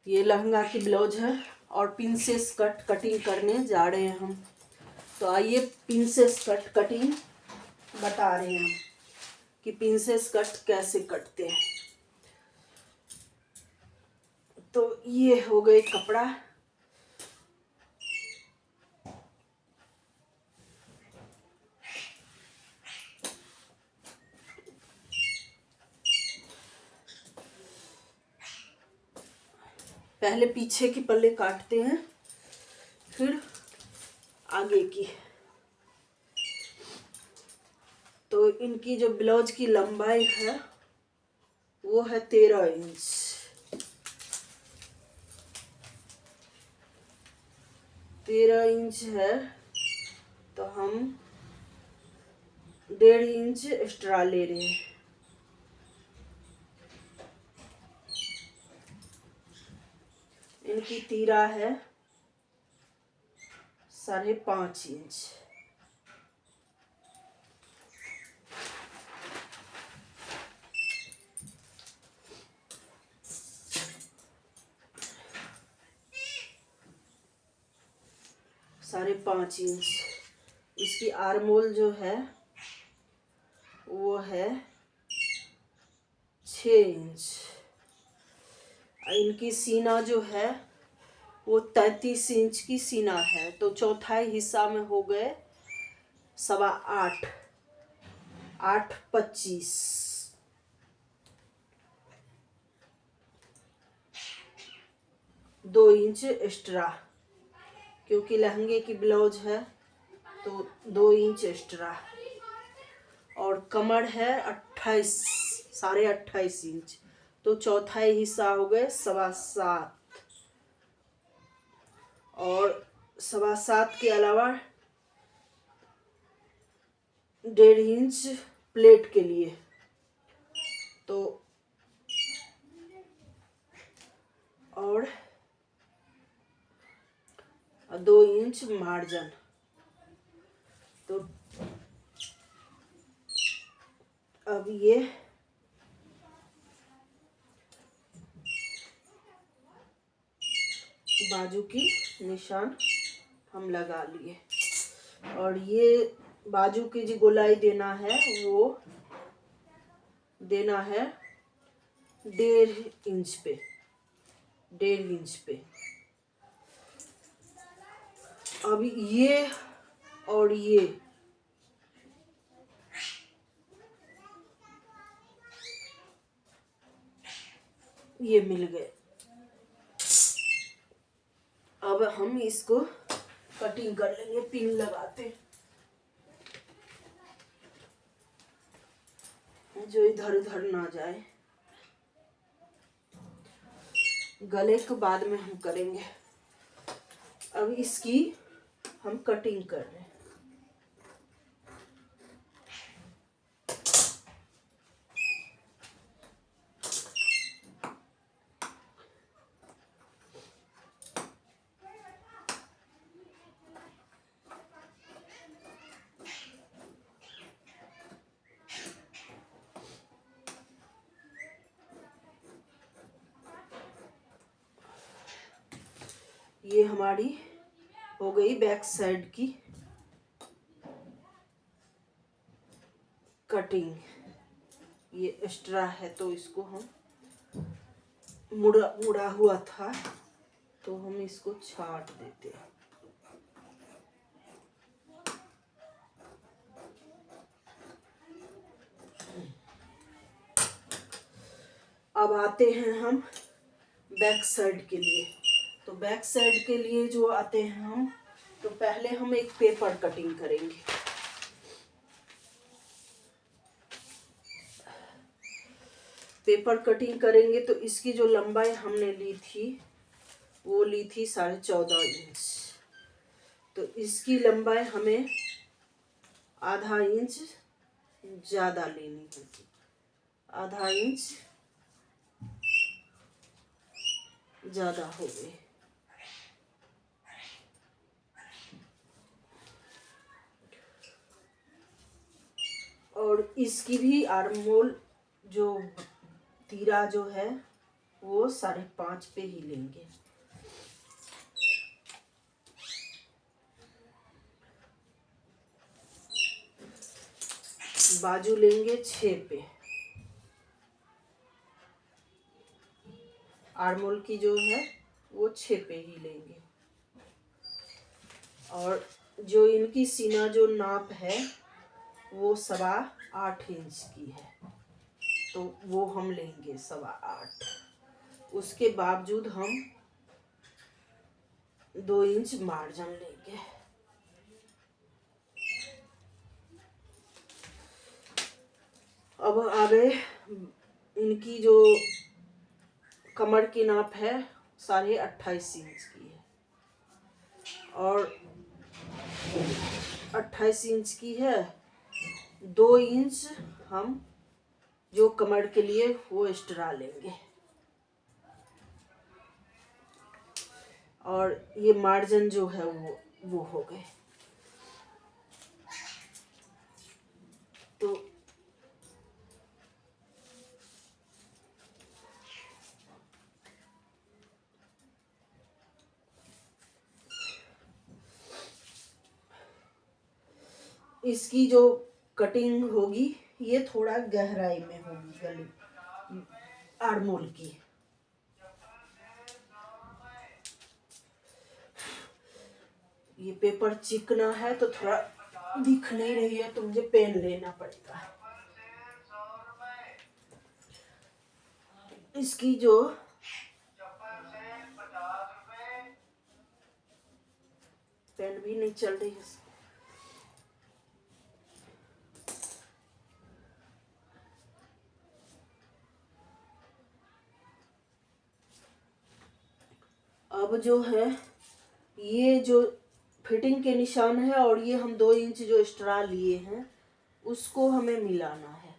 ये लहंगा की ब्लाउज है और प्रिंसेस कट कटिंग करने जा रहे हैं हम। तो आइए प्रिंसेस कट कटिंग बता रहे हैं कि प्रिंसेस कट कैसे कटते हैं। तो ये हो गए कपड़ा, पहले पीछे की पल्ले काटते हैं फिर आगे की। तो इनकी जो ब्लाउज की लंबाई है वो है 13 इंच। 13 इंच है तो हम 1.5 इंच एक्स्ट्रा ले रहे हैं। इनकी तीरा है 5.5 इंच। साढ़े 5 इंच। इसकी आर्मोल जो है वो है 6 इंच। इनकी सीना जो है वो 33 इंच की सीना है। तो चौथाई हिस्सा में हो गए 8.25, 8.25। 2 इंच एक्स्ट्रा, क्योंकि लहंगे की ब्लाउज है तो 2 इंच एक्स्ट्रा। और कमर है 28, 28.5 इंच। तो चौथाई हिस्सा हो गए 7.25। और 7.25 के अलावा 1.5 इंच प्लेट के लिए। तो और 2 इंच मार्जिन। तो अब ये बाजू की निशान हम लगा लिए। और ये बाजू की जो गोलाई देना है वो देना है 1.5 इंच पे, 1.5 इंच पे। अब ये और ये मिल गए। अब हम इसको कटिंग कर लेंगे पिन लगाते, जो इधर उधर ना जाए। गले के बाद में हम करेंगे। अब इसकी हम कटिंग कर रहे हैं। ये हमारी हो गई बैक साइड की कटिंग। ये एक्स्ट्रा है तो इसको हम मुड़ा मुड़ा हुआ था तो हम इसको छाट देते हैं। अब आते हैं हम बैक साइड के लिए। तो बैक साइड के लिए जो आते हैं हम, तो पहले हम एक पेपर कटिंग करेंगे। पेपर कटिंग करेंगे तो इसकी जो लंबाई हमने ली थी वो ली थी 14.5 इंच। तो इसकी लंबाई हमें आधा इंच ज़्यादा लेनी है, आधा इंच ज़्यादा हो गई। और इसकी भी आर्मोल जो तीरा जो है वो 5.5 पे ही लेंगे। बाजू लेंगे 6 पे। आर्मोल की जो है वो 6 पे ही लेंगे। और जो इनकी सीना जो नाप है वो 8.25 इंच की है, तो वो हम लेंगे 8.25। उसके बावजूद हम 2 इंच मार्जिन लेंगे। अब आगे इनकी जो कमर की नाप है 28.5 इंच की है, और 28 इंच की है। 2 इंच हम जो कमर के लिए वो एक्स्ट्रा लेंगे, और ये मार्जिन जो है वो हो गए। तो इसकी जो कटिंग होगी ये थोड़ा गहराई में होगी गले आर्मोल की। ये पेपर चिकना है तो थोड़ा दिख नहीं रही है, तो मुझे पेन लेना पड़ेगा। इसकी जो पेन भी नहीं चल रही है। अब जो है ये जो फिटिंग के निशान है, और ये हम 2 इंच जो एक्स्ट्रा लिए हैं उसको हमें मिलाना है,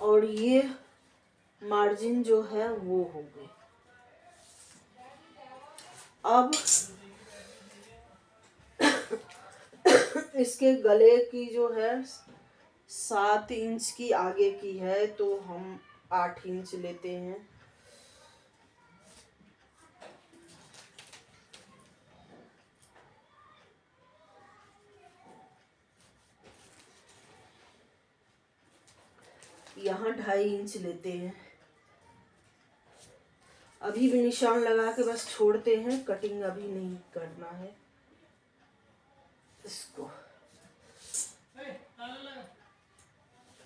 और ये मार्जिन जो है वो हो गए। अब इसके गले की जो है 7 इंच की आगे की है, तो हम 8 इंच लेते हैं। यहाँ 2.5 इंच लेते हैं। अभी भी निशान लगा के बस छोड़ते हैं, कटिंग अभी नहीं करना है इसको।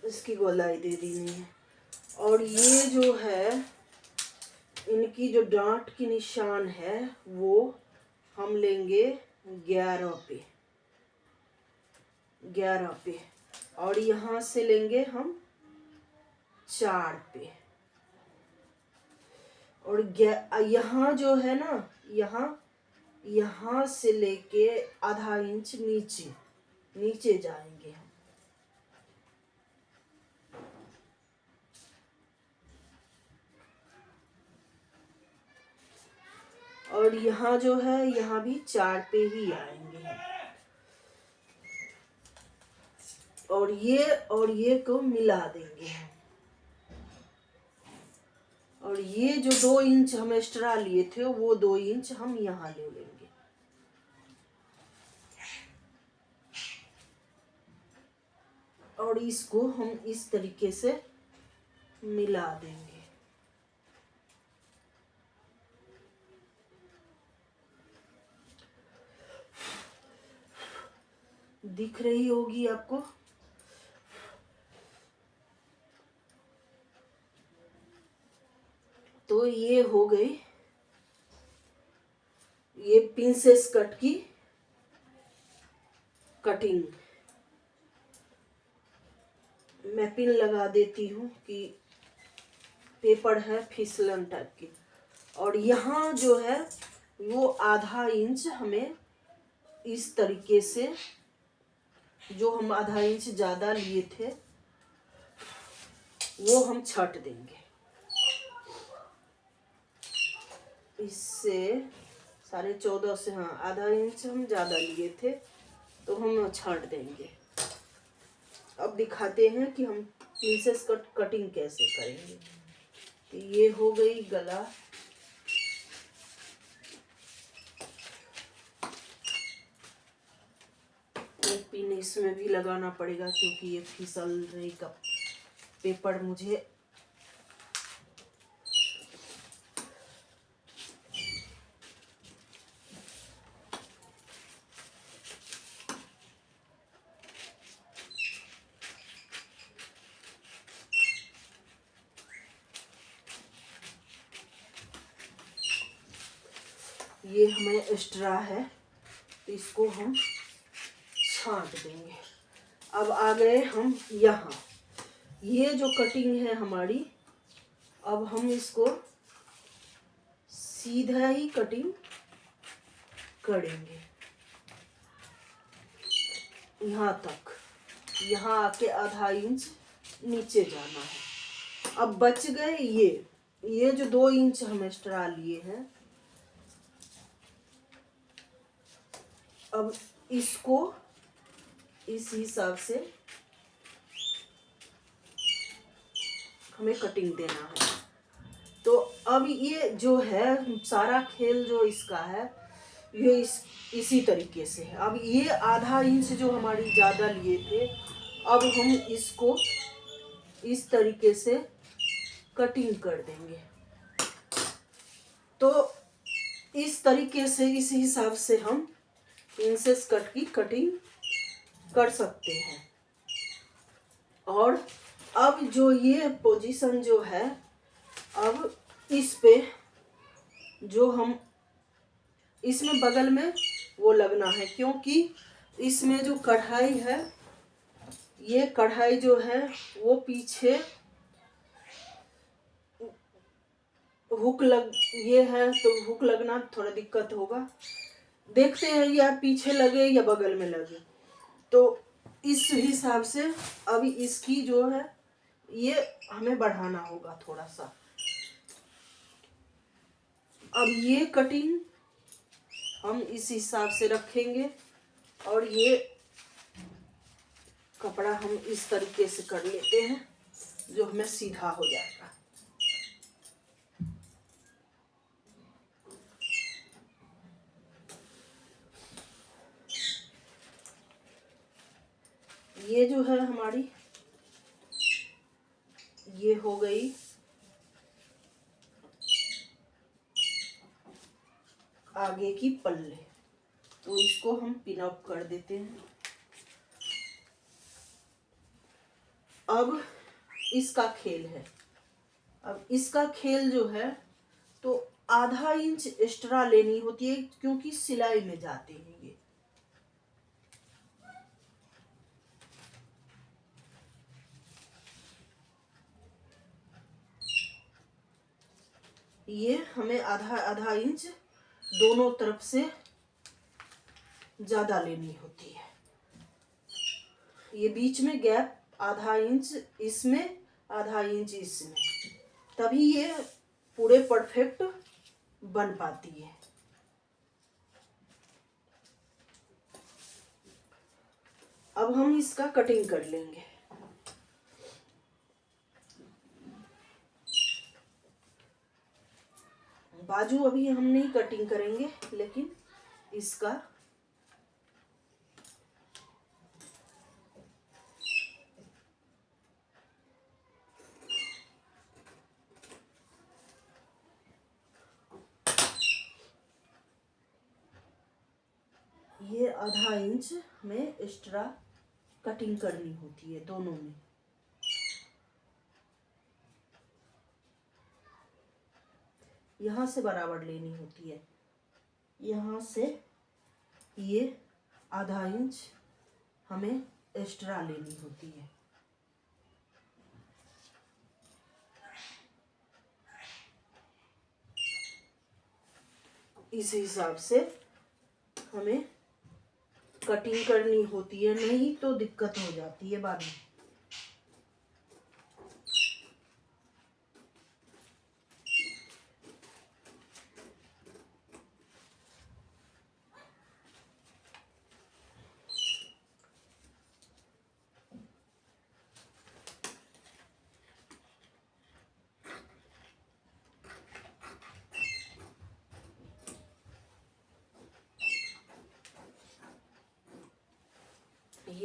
इसकी गोलाई दे देनी है। और ये जो है इनकी जो डांट की निशान है वो हम लेंगे 11 पे, 11 पे, और यहाँ से लेंगे हम 4 पे। और यहाँ जो है ना, यहाँ से लेके आधा इंच नीचे जाएंगे हम। और यहाँ जो है यहाँ भी 4 पे ही आएंगे हम। और ये को मिला देंगे हम। और ये जो 2 इंच हम एक्स्ट्रा लिए थे वो 2 इंच हम यहाँ ले लेंगे। और इसको हम इस तरीके से मिला देंगे। दिख रही होगी आपको। तो ये हो गई ये प्रिंसेस कट की कटिंग। मैं पिन लगा देती हूँ कि पेपर है फिसलन टाइप की। और यहाँ जो है वो आधा इंच हमें इस तरीके से, जो हम आधा इंच ज़्यादा लिए थे वो हम छाट देंगे। इससे 14.5 से, हाँ, आधा इंच हम ज़्यादा लिए थे तो हम छाट देंगे। अब दिखाते हैं कि हम प्रिंसेस कटिंग कैसे करेंगे। तो ये हो गई गला। एक पिन इसमें भी लगाना पड़ेगा क्योंकि ये फिसल रही का पेपर मुझे ये हमें एक्स्ट्रा है तो इसको हम छांट देंगे। अब आ गए हम यहाँ, ये जो कटिंग है हमारी, अब हम इसको सीधा ही कटिंग करेंगे यहाँ तक। यहाँ आके आधा इंच नीचे जाना है। अब बच गए ये जो 2 इंच हम एक्स्ट्रा लिए हैं, अब इसको इस हिसाब से हमें कटिंग देना है। तो अब ये जो है सारा खेल जो इसका है ये इसी तरीके से है। अब ये आधा इंच जो हमारी ज़्यादा लिए थे, अब हम इसको इस तरीके से कटिंग कर देंगे। तो इस तरीके से, इस हिसाब से हम प्रिंसेस कट की कटिंग कर सकते हैं। और अब जो ये पोजीशन जो है, अब इस पे जो हम इसमें बगल में वो लगना है, क्योंकि इसमें जो कढ़ाई है, ये कढ़ाई जो है वो पीछे हुक लग ये है, तो हुक लगना थोड़ा दिक्कत होगा। देखते हैं या पीछे लगे या बगल में लगे। तो इस हिसाब से अभी इसकी जो है ये हमें बढ़ाना होगा थोड़ा सा। अब ये कटिंग हम इस हिसाब से रखेंगे और ये कपड़ा हम इस तरीके से कर लेते हैं जो हमें सीधा हो जाएगा। ये जो है हमारी, ये हो गई आगे की पल्ले। तो इसको हम पिन अप कर देते हैं। अब इसका खेल है। अब इसका खेल जो है तो आधा इंच एक्स्ट्रा लेनी होती है क्योंकि सिलाई में जाते हैं ये हमें आधा आधा इंच दोनों तरफ से ज्यादा लेनी होती है। ये बीच में गैप आधा इंच इसमें, आधा इंच इसमें, तभी ये पूरे परफेक्ट बन पाती है। अब हम इसका कटिंग कर लेंगे। बाजू अभी हम नहीं कटिंग करेंगे, लेकिन इसका ये आधा इंच में एक्स्ट्रा कटिंग करनी होती है दोनों में। यहाँ से बराबर लेनी होती है, यहाँ से ये आधा इंच हमें एक्स्ट्रा लेनी होती है। इस हिसाब से हमें कटिंग करनी होती है, नहीं तो दिक्कत हो जाती है बाद में।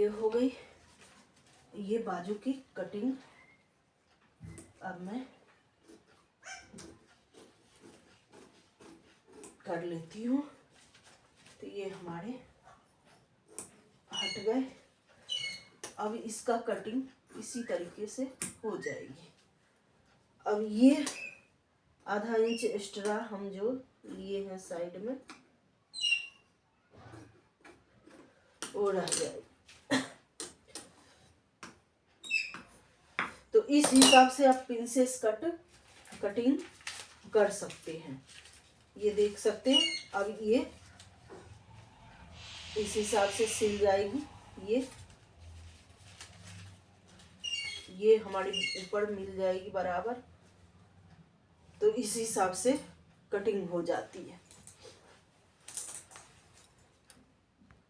ये हो गई ये बाजू की कटिंग। अब मैं कर लेती हूँ। तो ये हमारे हट गए। अब इसका कटिंग इसी तरीके से हो जाएगी। अब ये आधा इंच एक्स्ट्रा हम जो लिए हैं साइड में वो रह जाएगी। तो इस हिसाब से आप प्रिंसेस कटिंग कर सकते हैं। ये देख सकते हैं। अब ये इस हिसाब से सिल जाएगी। ये हमारी ऊपर मिल जाएगी बराबर। तो इस हिसाब से कटिंग हो जाती है।